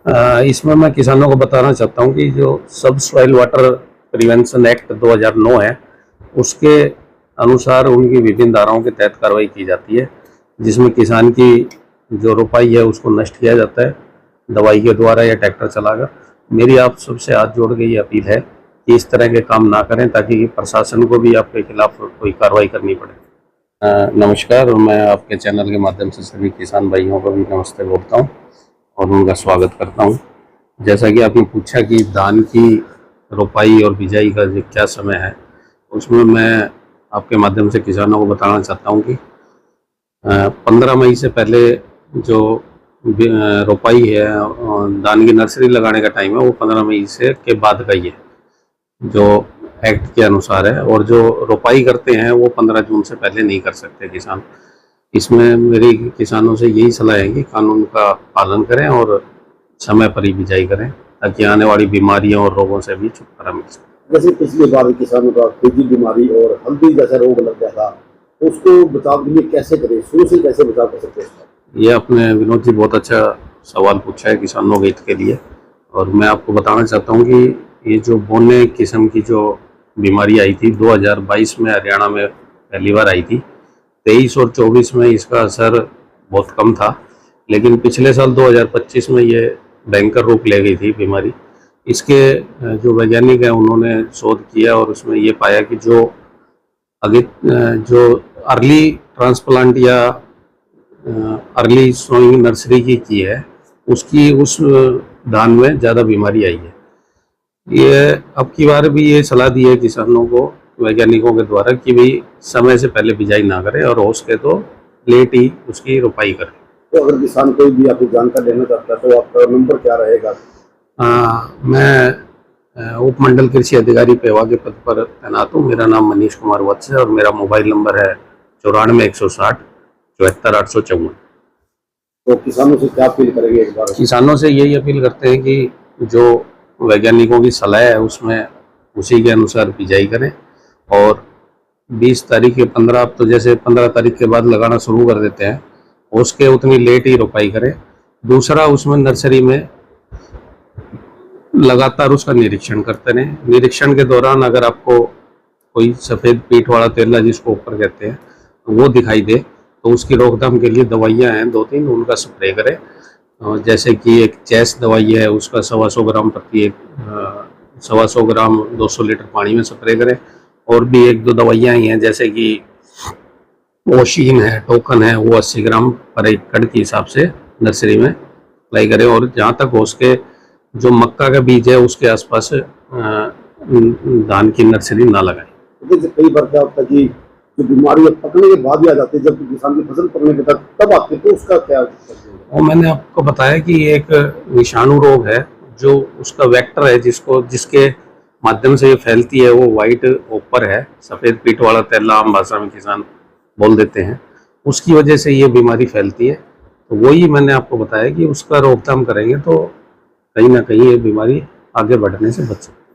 इसमें मैं किसानों को बताना चाहता हूँ कि जो सब सॉइल वाटर प्रिवेंशन एक्ट 2009 है, उसके अनुसार उनकी विभिन्न धाराओं के तहत कार्रवाई की जाती है, जिसमें किसान की जो रोपाई है उसको नष्ट किया जाता है दवाई के द्वारा या ट्रैक्टर चलाकर। मेरी आप सबसे हाथ जोड़ के ये अपील है कि इस तरह के काम ना करें, ताकि प्रशासन को भी आपके खिलाफ कोई कार्रवाई करनी पड़े। नमस्कार, मैं आपके चैनल के माध्यम से सभी किसान भाइयों को भी नमस्ते बोलता हूँ और उनका स्वागत करता हूँ। जैसा कि आपने पूछा कि धान की रोपाई और बिजाई का जो क्या समय है, उसमें मैं आपके माध्यम से किसानों को बताना चाहता हूँ कि 15 मई से पहले जो रोपाई है, धान की नर्सरी लगाने का टाइम है वो 15 मई से के बाद का ही है जो एक्ट के अनुसार है, और जो रोपाई करते हैं वो 15 जून से पहले नहीं कर सकते किसान। इसमें मेरी किसानों से यही सलाह है कि कानून का पालन करें और समय पर ही बिजाई करें, ताकि आने वाली बीमारियों और रोगों से भी छुटकारा मिल सके। जैसे पिछली बार किसानों का तेजी बीमारी और हल्दी जैसा रोग लग गया था, तो उसको बचाव के लिए कैसे करें, शुरू से कैसे बचाव कर सकते हैं? ये आपने विनोद जी बहुत अच्छा सवाल पूछा है किसानों के हित के लिए, और मैं आपको बताना चाहता हूँ कि ये जो बोने किस्म की जो बीमारी आई थी 2022 में हरियाणा में पहली बार आई थी, 23 और 24 में इसका असर बहुत कम था, लेकिन पिछले साल 2025 में ये भयंकर रूप ले गई थी बीमारी। इसके जो वैज्ञानिक हैं उन्होंने शोध किया और उसमें ये पाया कि जो अर्ली ट्रांसप्लांट या अर्ली सोइंग नर्सरी की है, उसकी उस धान में ज़्यादा बीमारी आई है। ये अब की बार भी ये सलाह दी है किसानों को वैज्ञानिकों के द्वारा कि भाई समय से पहले बिजाई ना करें और हो सके तो लेट ही उसकी रोपाई करें। तो अगर किसान कोई भी आपको जानकारी लेना चाहता है तो आपका नंबर क्या रहेगा? मैं उपमंडल कृषि अधिकारी पेवा के पद पर तैनात हूँ। मेरा नाम मनीष कुमार वत्स है और मेरा मोबाइल नंबर है 94 160 74 854। तो किसानों से क्या अपील करेंगे एक बार? किसानों से यही अपील करते हैं कि जो वैज्ञानिकों की सलाह है उसमें उसी के अनुसार बिजाई करें, और 20 तारीख या 15, अब तो जैसे 15 तारीख के बाद लगाना शुरू कर देते हैं, उसके उतनी लेट ही रोपाई करें। दूसरा, उसमें नर्सरी में लगातार उसका निरीक्षण करते रहें। निरीक्षण के दौरान अगर आपको कोई सफ़ेद पीठ वाला तेला जिसको ऊपर कहते हैं वो दिखाई दे, तो उसकी रोकथाम के लिए दवाइयाँ हैं 2-3, उनका स्प्रे करें। जैसे कि एक चेस दवाई है, उसका 125 ग्राम प्रति 125 ग्राम 200 लीटर पानी में स्प्रे करें। और भी 1-2 दवाइयाँ ही हैं, जैसे कि ओशीन है, टोकन है, वो 80 ग्राम पर एकड़ के हिसाब से नर्सरी में अप्लाई करें। और जहाँ तक हो सके जो मक्का का बीज है उसके आसपास धान की नर्सरी ना लगाएं। कई बार क्या होता है कि जो बीमारी पकने के बाद भी आ जाती है, जब किसान की फसल पकने के बाद तब आती है, तो उसका क्या? और मैंने आपको बताया कि एक विषाणु रोग है जो उसका वेक्टर है, जिसके माध्यम से ये फैलती है, वो व्हाइट ओपर है, सफ़ेद पीठ वाला तेला आम भाषा में किसान बोल देते हैं, उसकी वजह से ये बीमारी फैलती है। तो वही मैंने आपको बताया कि उसका रोकथाम करेंगे तो कहीं ना कहीं ये बीमारी आगे बढ़ने से बच सकती है।